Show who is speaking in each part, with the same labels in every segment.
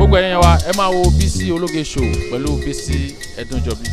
Speaker 1: gbogbo ẹ̀yin wa ẹ máa wo Bisi ológe show pẹ̀lú Bisi Ẹ̀dùnjọbí.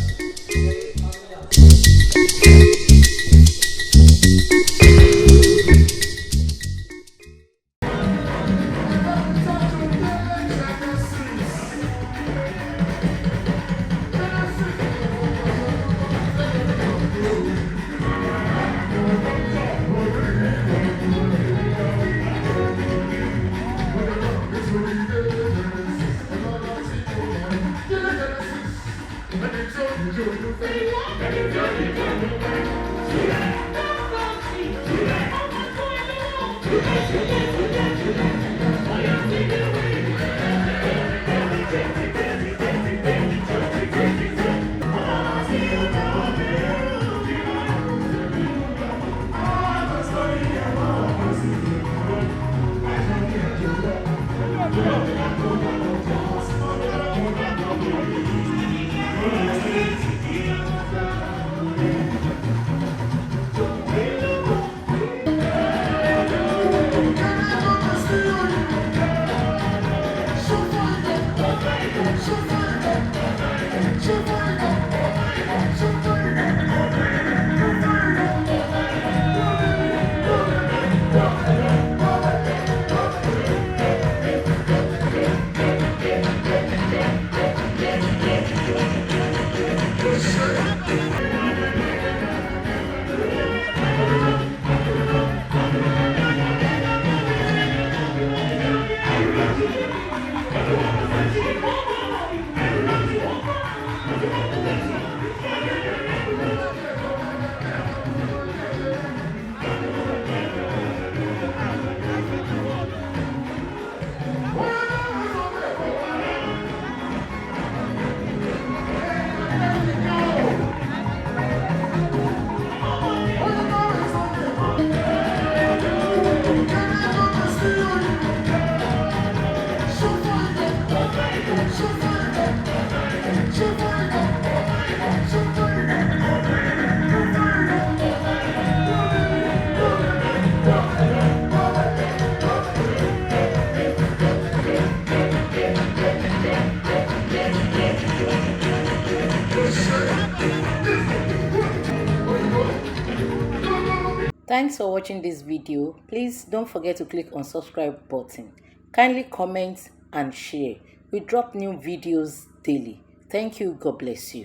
Speaker 2: Thanks for watching this video. Please don't forget to click on subscribe button. Kindly comment and share. We drop new videos daily. Thank you. God bless you.